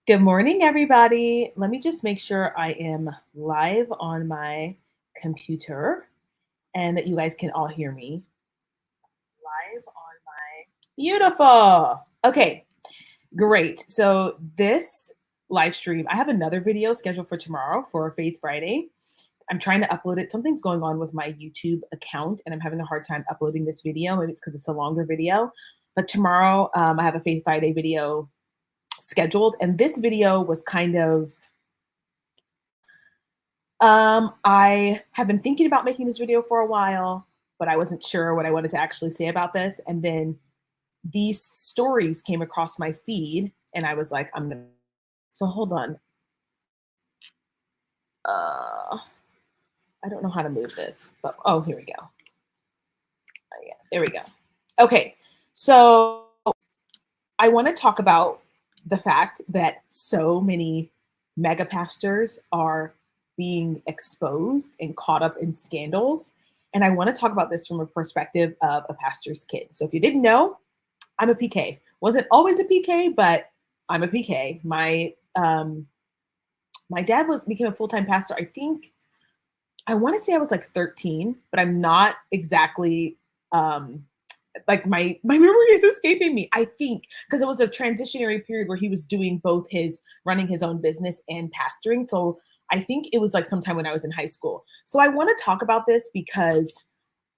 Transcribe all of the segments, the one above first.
Good morning, everybody. Let me just make sure I am live on my computer and that you guys can all hear me. Live on my beautiful. Okay, great. So this live stream, I have another video scheduled for tomorrow for Faith Friday. I'm trying to upload it. Something's going on with my YouTube account, and I'm having a hard time uploading this video. Maybe it's because it's a longer video. But tomorrow, I have a Faith Friday video scheduled, and this video was kind of I have been thinking about making this video for a while, but I wasn't sure what I wanted to actually say about this. And then these stories came across my feed, and I was like, I'm gonna. So hold on. I don't know how to move this, but oh, here we go. Oh, yeah, there we go. Okay, so I want to talk about the fact that so many mega pastors are being exposed and caught up in scandals. And I want to talk about this from a perspective of a pastor's kid. So if you didn't know, I'm a PK. Wasn't always a PK, but I'm a PK. My dad became a full-time pastor. I want to say I was like 13, but I'm not exactly like my memory is escaping me. I think because it was a transitionary period where he was doing both running his own business and pastoring. So I think it was like sometime when I was in high school. So I want to talk about this because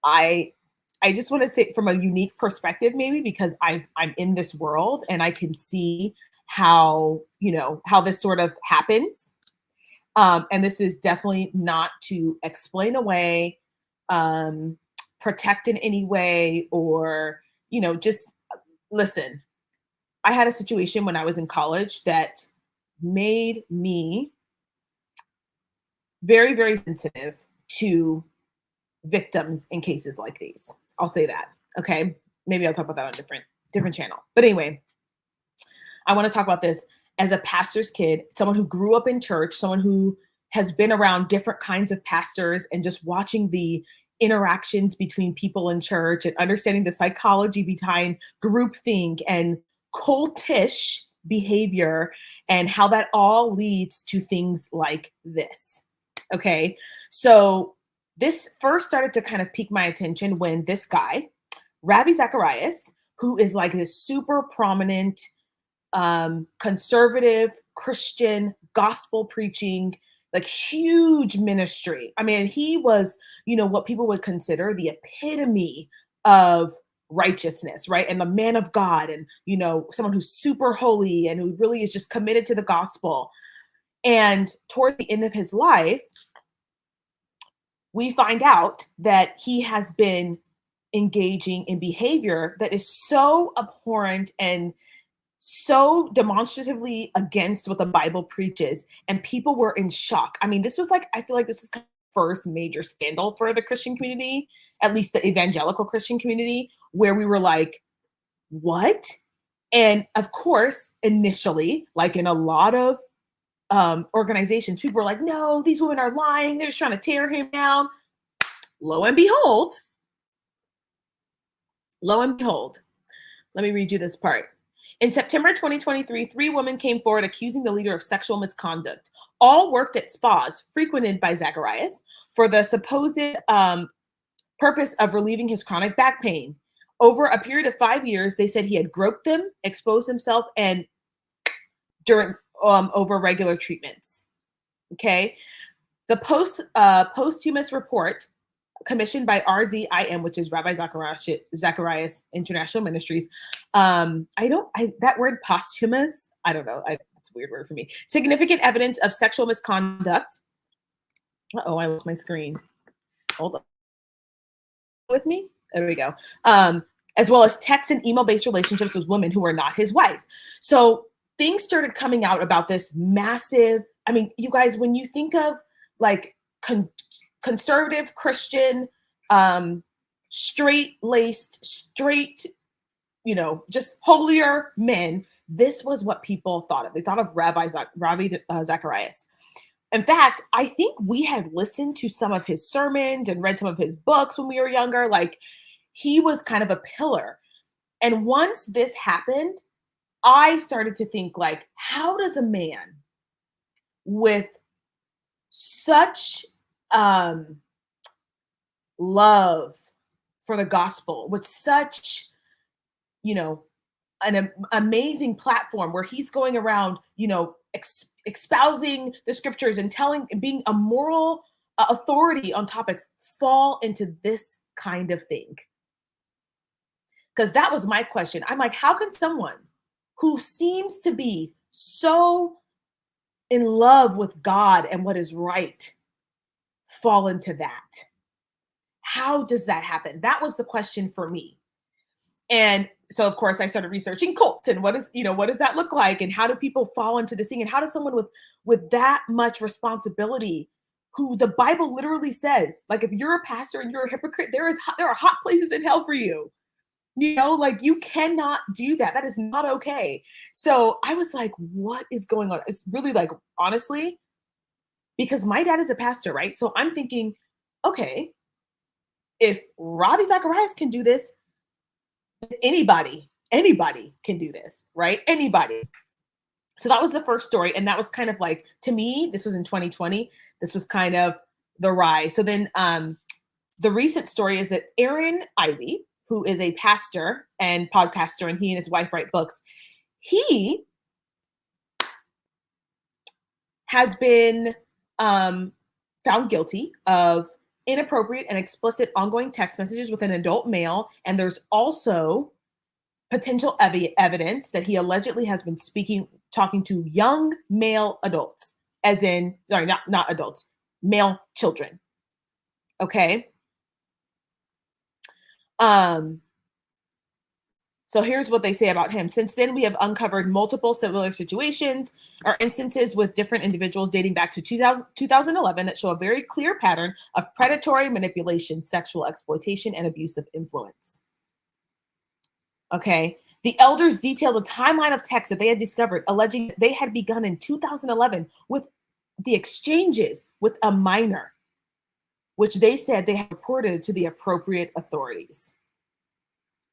I just want to say from a unique perspective, maybe because I'm in this world and I can see how this sort of happens. And this is definitely not to explain away, protect in any way, or just listen. I had a situation when I was in college that made me very, very sensitive to victims in cases like these. I'll say that. Okay. Maybe I'll talk about that on a different channel. But anyway, I want to talk about this as a pastor's kid, someone who grew up in church, someone who has been around different kinds of pastors and just watching the interactions between people in church and understanding the psychology behind groupthink and cultish behavior and how that all leads to things like this. Okay. So this first started to kind of pique my attention when this guy, Ravi Zacharias, who is like this super prominent conservative Christian gospel preaching, like huge ministry. I mean, he was, what people would consider the epitome of righteousness, right? And the man of God, and, someone who's super holy and who really is just committed to the gospel. And toward the end of his life, we find out that he has been engaging in behavior that is so abhorrent and so demonstratively against what the Bible preaches, and people were in shock. I mean, I feel like this was kind of the first major scandal for the Christian community, at least the evangelical Christian community, where we were like, what? And of course, initially, like in a lot of organizations, people were like, no, these women are lying. They're just trying to tear him down. Lo and behold, let me read you this part. In September 2023, 3 women came forward accusing the leader of sexual misconduct. All worked at spas frequented by Zacharias for the supposed purpose of relieving his chronic back pain. Over a period of 5 years, they said he had groped them, exposed himself, and during over regular treatments. Okay, the posthumous report commissioned by RZIM, which is Rabbi Zacharias International Ministries. That word posthumous, I don't know. It's a weird word for me. Significant evidence of sexual misconduct. Uh-oh, I lost my screen. Hold on. With me? There we go. As well as text and email-based relationships with women who are not his wife. So things started coming out about this massive, I mean, you guys, when you think of like conservative Christian, straight-laced, just holier men, this was what people thought of. They thought of Ravi Zacharias. In fact, I think we had listened to some of his sermons and read some of his books when we were younger. Like, he was kind of a pillar. And once this happened, I started to think, like, how does a man with such love for the gospel, with such, you know, amazing platform where he's going around, espousing the scriptures and telling and being a moral authority on topics, fall into this kind of thing? Because that was my question. I'm like, how can someone who seems to be so in love with God and what is right fall into that? How does that happen? That was the question for me. And so, of course, I started researching cults and what does that look like, and how do people fall into this thing, and how does someone with that much responsibility, who the Bible literally says, like, if you're a pastor and you're a hypocrite, there are hot places in hell for you. Like, you cannot do that. That is not okay. So I was like, what is going on? It's really, like, honestly, because my dad is a pastor, right? So I'm thinking, okay, if Ravi Zacharias can do this, anybody can do this, right? Anybody. So that was the first story. And that was kind of like, to me, this was in 2020. This was kind of the rise. So then the recent story is that Aaron Ivey, who is a pastor and podcaster, and he and his wife write books, he has been found guilty of inappropriate and explicit ongoing text messages with an adult male. And there's also potential evidence that he allegedly has been talking to young male adults, as in, sorry, not adults, male children. Okay. So here's what they say about him. Since then, we have uncovered multiple similar situations or instances with different individuals dating back to 2011 that show a very clear pattern of predatory manipulation, sexual exploitation, and abusive influence. Okay. The elders detailed a timeline of texts that they had discovered, alleging they had begun in 2011 with the exchanges with a minor, which they said they had reported to the appropriate authorities.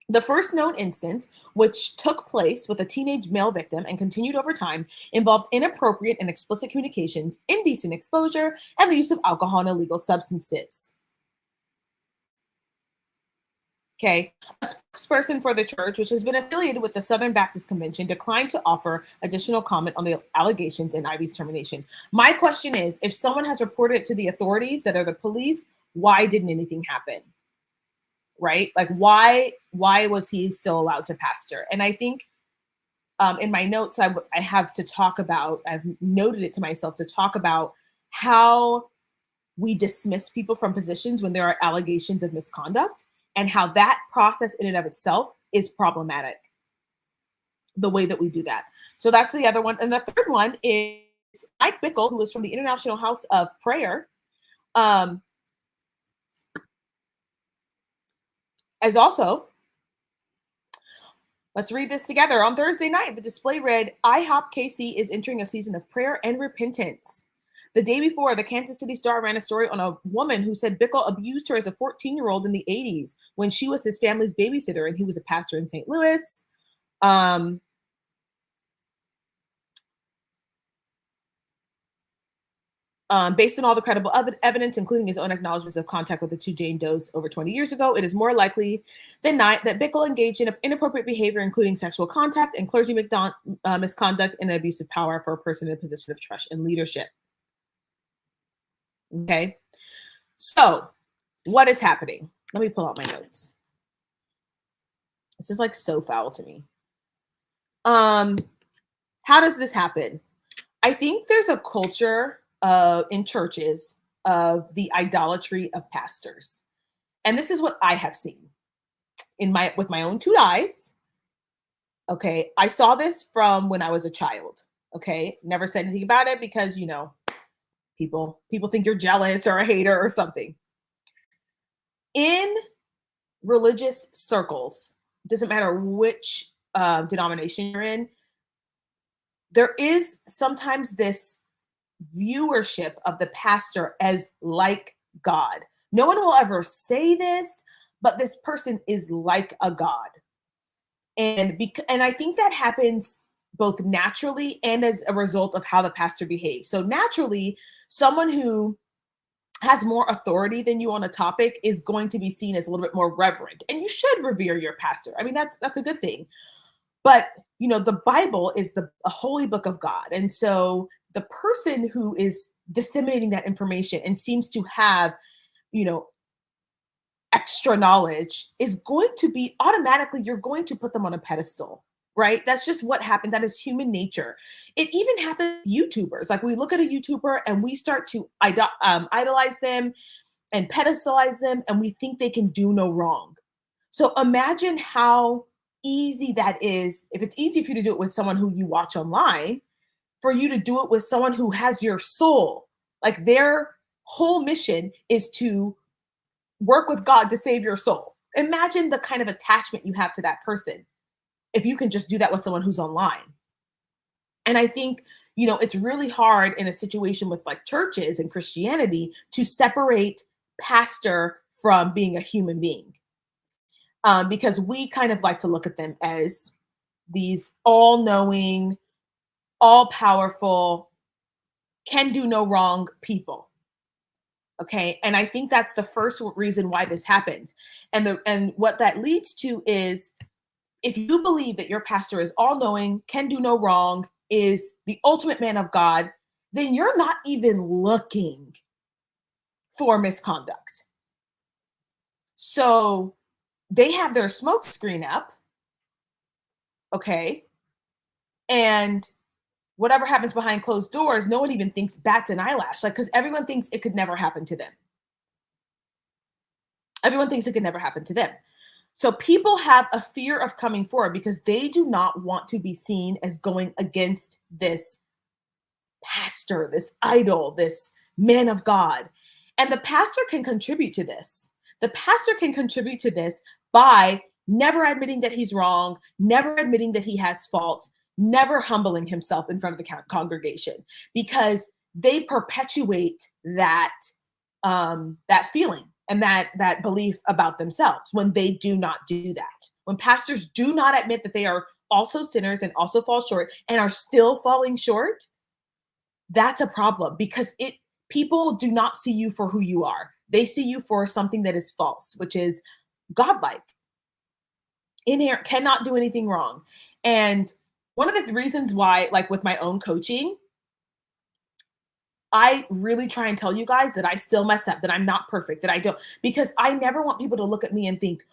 The first known instance, which took place with a teenage male victim and continued over time, involved inappropriate and explicit communications, indecent exposure, and the use of alcohol and illegal substances. Okay. A spokesperson for the church, which has been affiliated with the Southern Baptist Convention, declined to offer additional comment on the allegations and Ivey's termination. My question is, if someone has reported it to the authorities that are the police, why didn't anything happen? Right? Like, why was he still allowed to pastor? And I think in my notes, I have to talk about, I've noted it to myself to talk about how we dismiss people from positions when there are allegations of misconduct, and how that process in and of itself is problematic, the way that we do that. So that's the other one. And the third one is Mike Bickle, who is from the International House of Prayer, as also, let's read this together. On Thursday night, the display read, IHOPKC is entering a season of prayer and repentance. The day before, the Kansas City Star ran a story on a woman who said Bickle abused her as a 14-year-old in the 80s when she was his family's babysitter and he was a pastor in St. Louis. Based on all the credible evidence, including his own acknowledgments of contact with the two Jane Does over 20 years ago, it is more likely than not that Bickle engaged in inappropriate behavior, including sexual contact and clergy misconduct and abuse of power for a person in a position of trust and leadership. Okay, so what is happening? Let me pull out my notes. This is like so foul to me. How does this happen? I think there's a culture in churches of the idolatry of pastors. And this is what I have seen with my own two eyes. Okay. I saw this from when I was a child. Okay. Never said anything about it because, people think you're jealous or a hater or something. In religious circles, doesn't matter which denomination you're in, there is sometimes this viewership of the pastor as like God. No one will ever say this, but this person is like a God. And I think that happens both naturally and as a result of how the pastor behaves. So naturally, someone who has more authority than you on a topic is going to be seen as a little bit more reverent, and you should revere your pastor. I mean, that's a good thing. But the Bible is a holy book of God, and so the person who is disseminating that information and seems to have you know extra knowledge is going to be automatically, you're going to put them on a pedestal, right? That's just what happened. That is human nature. It even happens to YouTubers. Like, we look at a YouTuber and we start to idolize them and pedestalize them, and we think they can do no wrong. So imagine how easy that is. If it's easy for you to do it with someone who you watch online, for you to do it with someone who has your soul, like their whole mission is to work with God to save your soul. Imagine the kind of attachment you have to that person if you can just do that with someone who's online. And I think, it's really hard in a situation with like churches and Christianity to separate pastor from being a human being. Because we kind of like to look at them as these all knowing, all powerful, can do no wrong people. Okay. And I think that's the first reason why this happens. And what that leads to is, if you believe that your pastor is all knowing, can do no wrong, is the ultimate man of God, then you're not even looking for misconduct. So they have their smoke screen up. Okay. And whatever happens behind closed doors, no one even thinks bats an eyelash. Like, because everyone thinks it could never happen to them. Everyone thinks it could never happen to them. So people have a fear of coming forward because they do not want to be seen as going against this pastor, this idol, this man of God. And the pastor can contribute to this. The pastor can contribute to this by never admitting that he's wrong, never admitting that he has faults, never humbling himself in front of the congregation, because they perpetuate that feeling and that belief about themselves when they do not do that. When pastors do not admit that they are also sinners and also fall short and are still falling short, that's a problem, because people do not see you for who you are. They see you for something that is false, which is godlike, inherent, cannot do anything wrong. And one of the reasons why, like with my own coaching, I really try and tell you guys that I still mess up, that I'm not perfect, that I don't, because I never want people to look at me and think,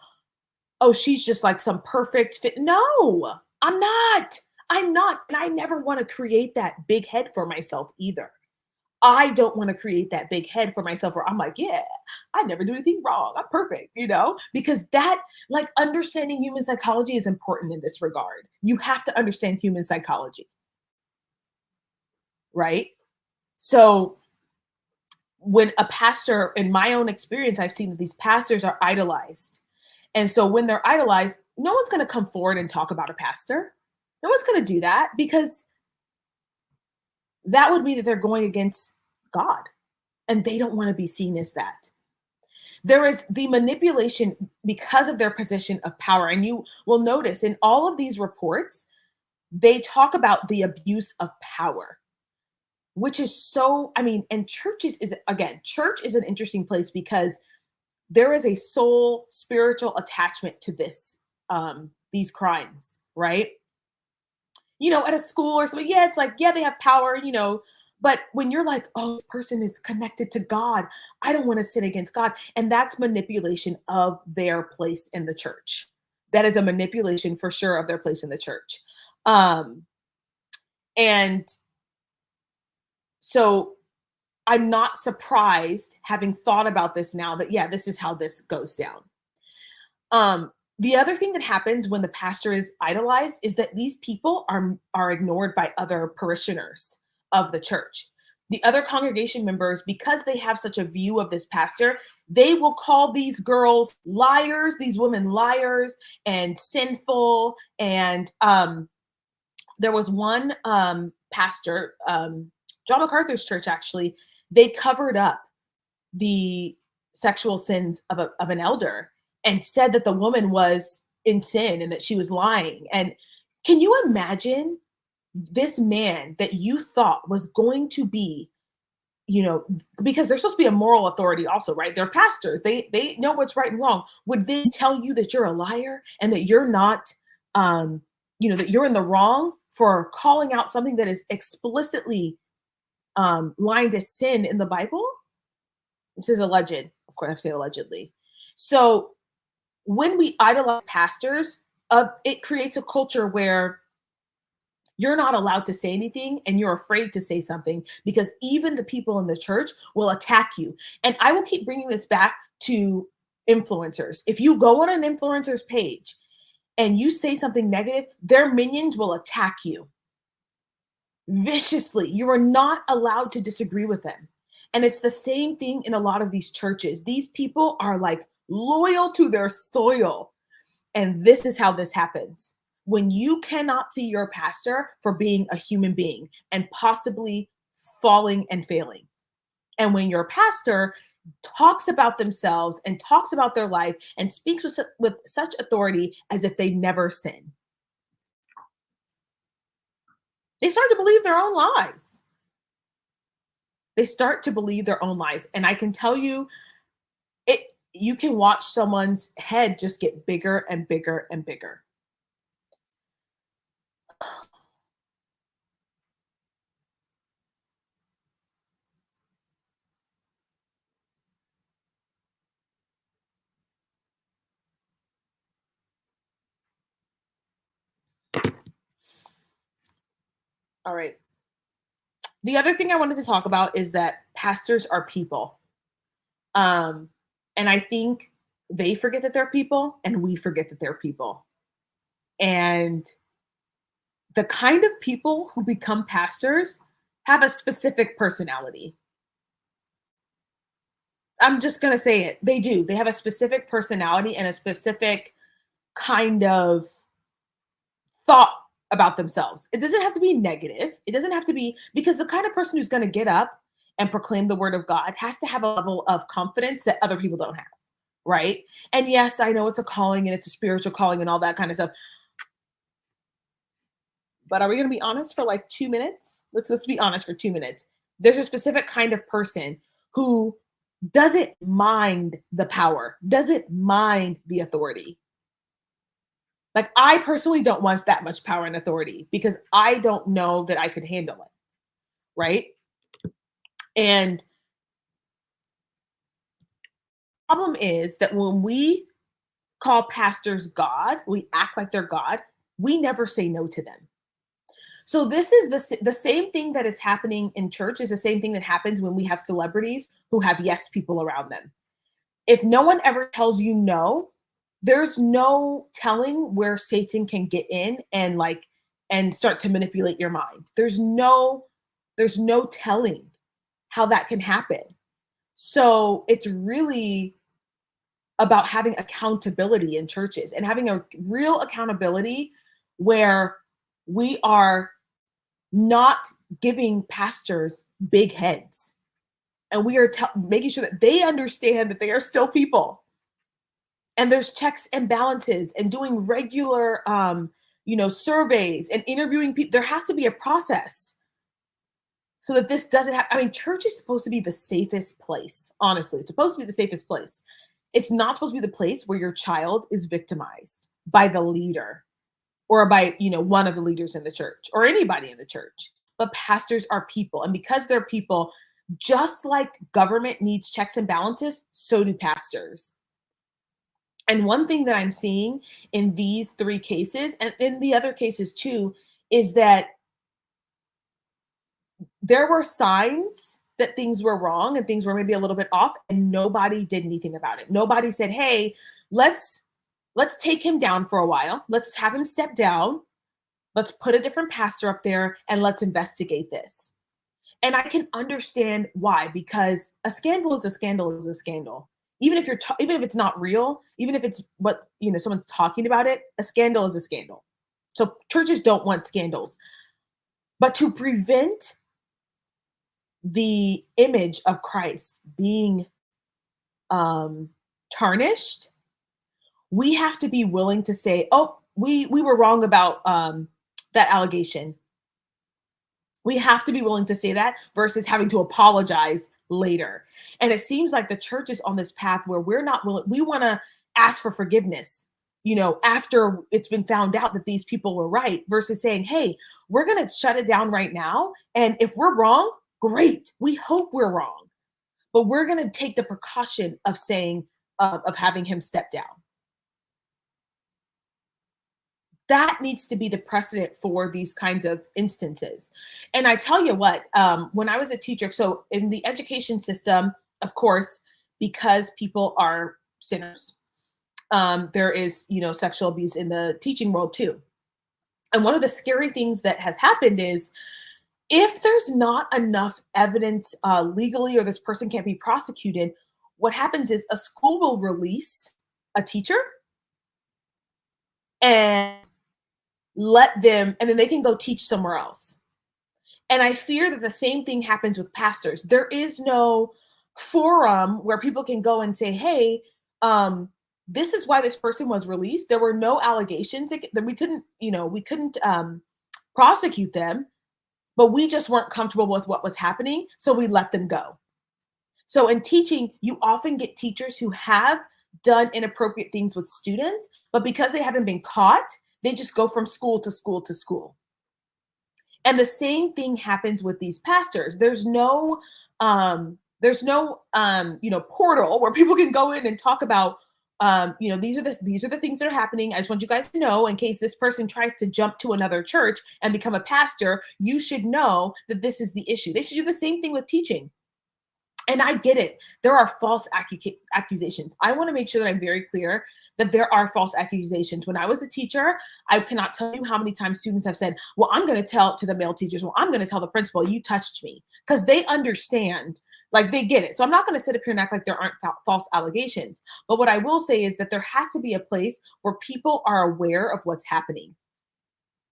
oh, she's just like some perfect fit. No, I'm not. I'm not. And I never want to create that big head for myself either. I don't want to create that big head for myself where I'm like, yeah, I never do anything wrong. I'm perfect, because that, like, understanding human psychology is important in this regard. You have to understand human psychology, right? So when a pastor, in my own experience, I've seen that these pastors are idolized. And so when they're idolized, no one's going to come forward and talk about a pastor. No one's going to do that, because that would mean that they're going against God, and they don't want to be seen as that. There is the manipulation because of their position of power. And you will notice in all of these reports, they talk about the abuse of power, which is so, and church is an interesting place, because there is a soul spiritual attachment to these crimes, right? At a school or something, yeah, it's like, yeah, they have power, but when you're like, oh, this person is connected to God, I don't want to sin against God. And that's manipulation of their place in the church. That is a manipulation for sure of their place in the church. And so I'm not surprised, having thought about this now, that, yeah, this is how this goes down. The other thing that happens when the pastor is idolized is that these people are ignored by other parishioners of the church. The other congregation members, because they have such a view of this pastor, they will call these girls liars, these women liars and sinful. And there was one pastor, John MacArthur's church, actually, they covered up the sexual sins of an elder and said that the woman was in sin and that she was lying. And can you imagine this man that you thought was going to be, because they're supposed to be a moral authority also, right? They're pastors. They know what's right and wrong. Would then tell you that you're a liar and that you're not, that you're in the wrong for calling out something that is explicitly lined as sin in the Bible? This is alleged. Of course, I have to say allegedly. So when we idolize pastors, it creates a culture where you're not allowed to say anything and you're afraid to say something because even the people in the church will attack you. And I will keep bringing this back to influencers. If you go on an influencer's page and you say something negative, their minions will attack you viciously. You are not allowed to disagree with them. And it's the same thing in a lot of these churches. These people are like loyal to their soil. And this is how this happens. When you cannot see your pastor for being a human being and possibly falling and failing. And when your pastor talks about themselves and talks about their life and speaks with such authority as if they never sin. They start to believe their own lies. They start to believe their own lies. And I can tell you, you can watch someone's head just get bigger and bigger and bigger. All right. The other thing I wanted to talk about is that pastors are people. And I think they forget that they're people and we forget that they're people. And the kind of people who become pastors have a specific personality. I'm just going to say it. They do. They have a specific personality and a specific kind of thought about themselves. It doesn't have to be negative. It doesn't have to be, because the kind of person who's going to get up and proclaim the word of God has to have a level of confidence that other people don't have, right? And yes, I know it's a calling and it's a spiritual calling and all that kind of stuff. But are we going to be honest for like 2 minutes? Let's be honest for 2 minutes. There's a specific kind of person who doesn't mind the power, doesn't mind the authority. Like, I personally don't want that much power and authority because I don't know that I could handle it, right? And the problem is that when we call pastors God, we act like they're God, we never say no to them. So this is the same thing that is happening in church is the same thing that happens when we have celebrities who have yes people around them. If no one ever tells you no, there's no telling where Satan can get in and start to manipulate your mind. There's no telling how that can happen. So it's really about having accountability in churches and having a real accountability where we are not giving pastors big heads. And we are making sure that they understand that they are still people. And there's checks and balances and doing regular, surveys and interviewing people. There has to be a process so that this doesn't happen. I mean, church is supposed to be the safest place. Honestly, it's supposed to be the safest place. It's not supposed to be the place where your child is victimized by the leader or by, one of the leaders in the church or anybody in the church. But pastors are people. And because they're people, just like government needs checks and balances, so do pastors. And one thing that I'm seeing in these 3 cases, and in the other cases too, is that there were signs that things were wrong and things were maybe a little bit off, and nobody did anything about it. Nobody said, hey, let's take him down for a while. Let's have him step down. Let's put a different pastor up there and let's investigate this. And I can understand why, because a scandal is a scandal is a scandal. Even if even if it's not real, even if it's what, someone's talking about it, a scandal is a scandal. So churches don't want scandals. But to prevent the image of Christ being tarnished, we have to be willing to say, oh, we were wrong about that allegation. We have to be willing to say that versus having to apologize later. And it seems like the church is on this path where we're not willing, we want to ask for forgiveness, after it's been found out that these people were right, versus saying, hey, we're going to shut it down right now. And if we're wrong, great. We hope we're wrong. But we're going to take the precaution of saying, of having him step down. That needs to be the precedent for these kinds of instances. And I tell you what, when I was a teacher, so in the education system, of course, because people are sinners, there is, sexual abuse in the teaching world too. And one of the scary things that has happened is if there's not enough evidence legally, or this person can't be prosecuted, what happens is a school will release a teacher and let them, and then they can go teach somewhere else. And I fear that the same thing happens with pastors. There is no forum where people can go and say, hey, this is why this person was released. There were no allegations that we couldn't prosecute them, but we just weren't comfortable with what was happening. So we let them go. So in teaching, you often get teachers who have done inappropriate things with students, but because they haven't been caught, they just go from school to school to school. And the same thing happens with these pastors. There's no portal where people can go in and talk about, these are the things that are happening. I just want you guys to know, in case this person tries to jump to another church and become a pastor, you should know that this is the issue. They should do the same thing with teaching. And I get it. There are false accusations. I want to make sure that I'm very clear that there are false accusations. When I was a teacher, I cannot tell you how many times students have said, well, I'm going to tell to the male teachers, well, I'm going to tell the principal, you touched me, because they understand, like they get it. So I'm not going to sit up here and act like there aren't false allegations. But what I will say is that there has to be a place where people are aware of what's happening.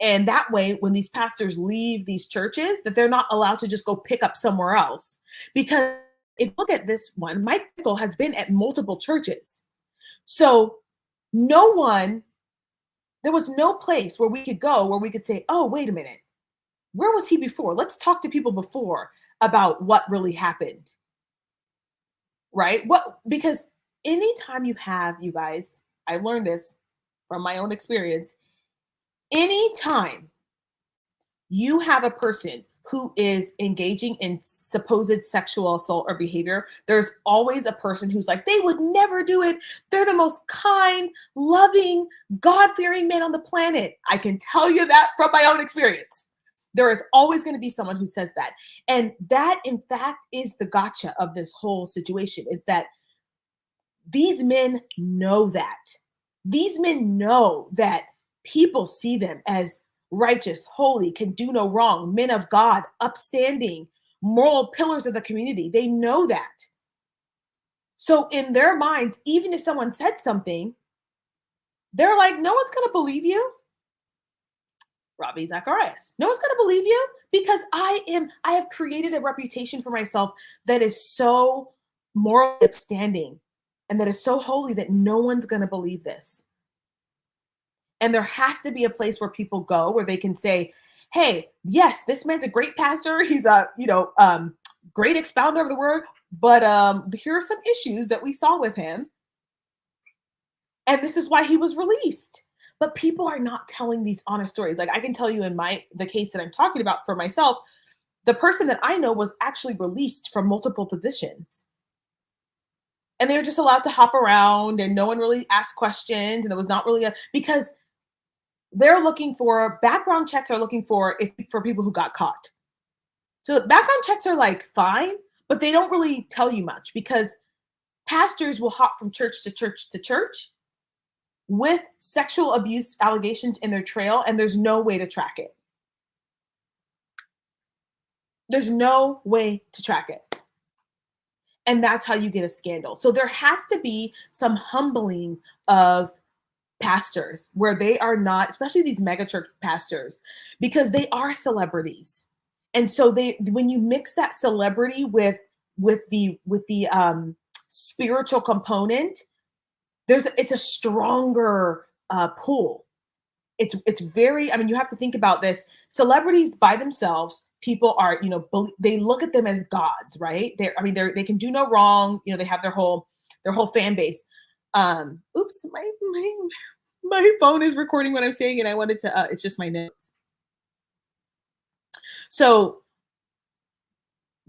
And that way, when these pastors leave these churches, that they're not allowed to just go pick up somewhere else. Because if you look at this one, Mike Bickle has been at multiple churches. So there was no place where we could go where we could say, oh, wait a minute, where was he before? Let's talk to people before about what really happened, right? Because anytime you have, you guys, I learned this from my own experience, anytime you have a person who is engaging in supposed sexual assault or behavior, there's always a person who's like, they would never do it. They're the most kind, loving, God-fearing man on the planet. I can tell you that from my own experience. There is always going to be someone who says that. And that, in fact, is the gotcha of this whole situation, is that these men know that. These men know that people see them as righteous, holy, can do no wrong, men of God, upstanding, moral pillars of the community. They know that. So in their minds, even if someone said something, they're like, no one's going to believe you. Ravi Zacharias, no one's going to believe you, because I have created a reputation for myself that is so morally upstanding and that is so holy that no one's going to believe this. And there has to be a place where people go where they can say, hey, yes, this man's a great pastor. He's a, great expounder of the word, but here are some issues that we saw with him. And this is why he was released. But people are not telling these honest stories. Like I can tell you in the case that I'm talking about for myself, the person that I know was actually released from multiple positions. And they were just allowed to hop around and no one really asked questions. And there was not really because they're looking for, background checks are looking for people who got caught. So background checks are like fine, but they don't really tell you much, because pastors will hop from church to church to church with sexual abuse allegations in their trail, and there's no way to track it. There's no way to track it. And that's how you get a scandal. So there has to be some humbling of pastors where they are not, especially these megachurch pastors, because they are celebrities. And so when you mix that celebrity with the spiritual component, it's a stronger pull. It's very, I mean, you have to think about this. Celebrities by themselves, people are, they look at them as gods, right? They can do no wrong. They have their whole fan base. Oops, my phone is recording what I'm saying, and I wanted to. It's just my notes. So,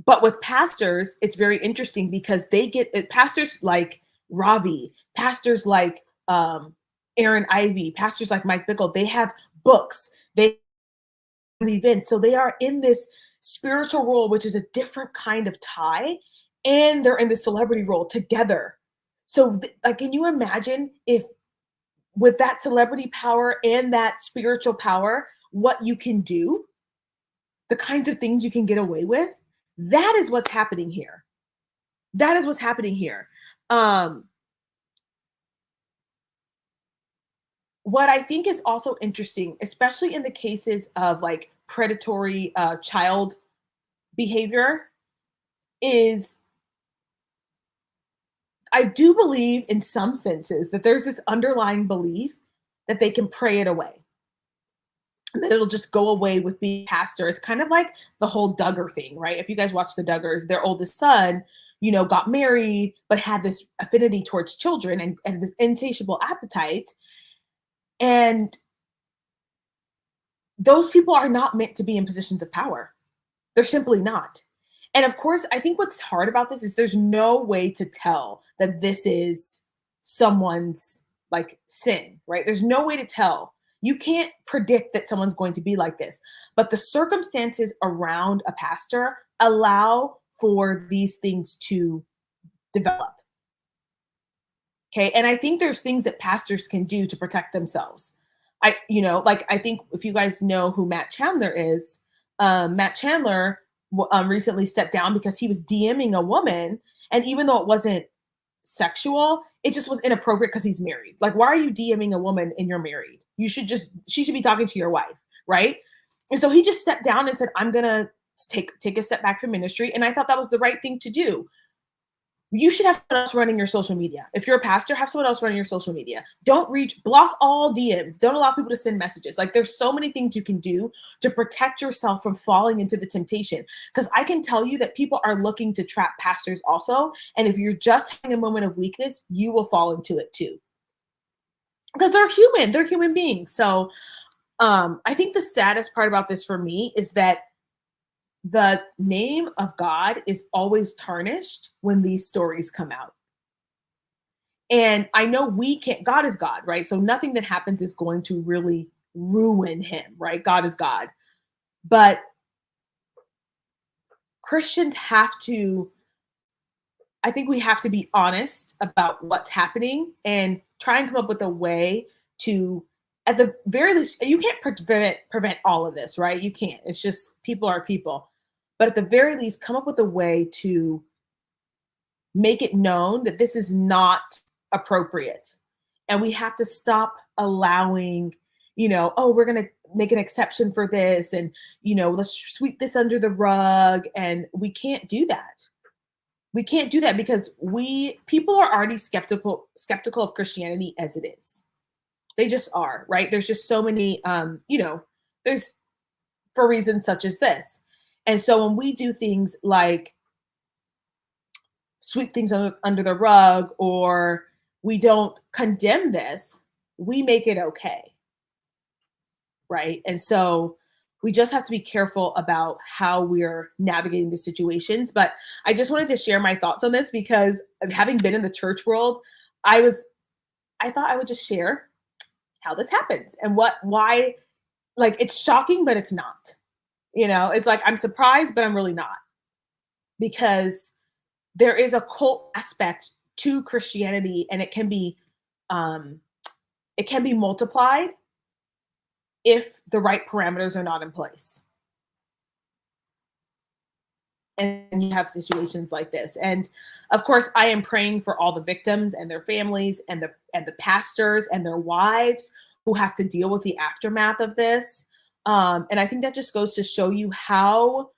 but with pastors, it's very interesting because they get pastors like Ravi, pastors like Aaron Ivey, pastors like Mike Bickle. They have books, they have events, so they are in this spiritual role, which is a different kind of tie, and they're in the celebrity role together. So, like, can you imagine if with that celebrity power and that spiritual power, what you can do, the kinds of things you can get away with? That is what's happening here. That is what's happening here. What I think is also interesting, especially in the cases of like predatory child behavior, is I do believe in some senses that there's this underlying belief that they can pray it away, and that it'll just go away with being pastor. It's kind of like the whole Duggar thing, right? If you guys watch the Duggars, their oldest son, got married, but had this affinity towards children and this insatiable appetite. And those people are not meant to be in positions of power. They're simply not. And of course, I think what's hard about this is there's no way to tell that this is someone's like sin, right? There's no way to tell. You can't predict that someone's going to be like this, but the circumstances around a pastor allow for these things to develop. Okay. And I think there's things that pastors can do to protect themselves. I think if you guys know who Matt Chandler is, Matt Chandler recently stepped down because he was DMing a woman. And even though it wasn't sexual, it just was inappropriate because he's married. Like, why are you DMing a woman and you're married? She should be talking to your wife, right? And so he just stepped down and said, I'm going to take a step back from ministry. And I thought that was the right thing to do. You should have someone else running your social media. If you're a pastor, have someone else running your social media. Don't block all DMs. Don't allow people to send messages. Like, there's so many things you can do to protect yourself from falling into the temptation. Because I can tell you that people are looking to trap pastors also. And if you're just having a moment of weakness, you will fall into it too. Because they're human beings. So I think the saddest part about this for me is that the name of God is always tarnished when these stories come out. And I know we can't, God is God, right? So nothing that happens is going to really ruin him, right? God is God. But Christians I think we have to be honest about what's happening and try and come up with a way to, at the very least, you can't prevent all of this, right? You can't. It's just people are people. But at the very least, come up with a way to make it known that this is not appropriate. And we have to stop allowing, we're going to make an exception for this and, let's sweep this under the rug. And we can't do that. We can't do that because people are already skeptical of Christianity as it is. They just are, right? There's just so many, there's for reasons such as this. And so when we do things like sweep things under the rug, or we don't condemn this, we make it okay. Right? And so we just have to be careful about how we're navigating the situations. But I just wanted to share my thoughts on this because having been in the church world, I thought I would just share how this happens and why, like, it's shocking, but it's not. It's like I'm surprised, but I'm really not, because there is a cult aspect to Christianity, and it can be multiplied if the right parameters are not in place. And you have situations like this. And of course, I am praying for all the victims and their families and the pastors and their wives who have to deal with the aftermath of this. And I think that just goes to show you how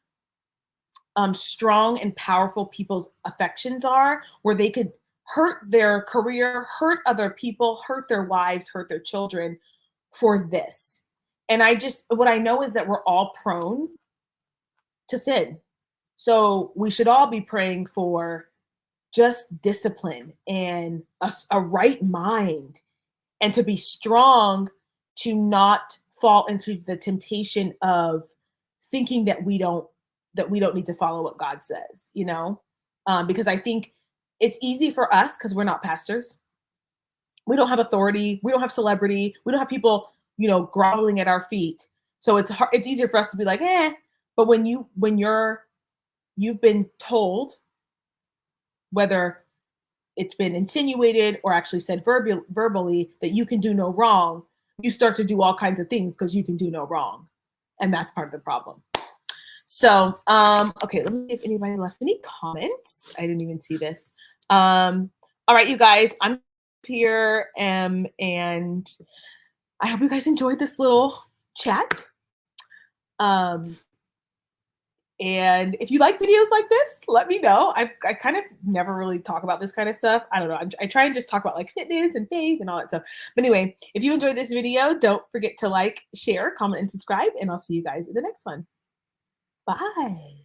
strong and powerful people's affections are, where they could hurt their career, hurt other people, hurt their wives, hurt their children for this. And what I know is that we're all prone to sin. So we should all be praying for just discipline and a right mind, and to be strong, to not fall into the temptation of thinking that we don't need to follow what God says, because I think it's easy for us because we're not pastors. We don't have authority. We don't have celebrity. We don't have people, groveling at our feet. So it's hard, it's easier for us to be like, eh. But when you've been told, whether it's been insinuated or actually said verbally that you can do no wrong, you start to do all kinds of things because you can do no wrong. And that's part of the problem. So, okay, let me see if anybody left any comments. I didn't even see this. All right, you guys, I'm here, and I hope you guys enjoyed this little chat. And if you like videos like this, let me know. I kind of never really talk about this kind of stuff. I don't know. I try and just talk about like fitness and faith and all that stuff. But anyway, if you enjoyed this video, don't forget to like, share, comment, and subscribe. And I'll see you guys in the next one. Bye.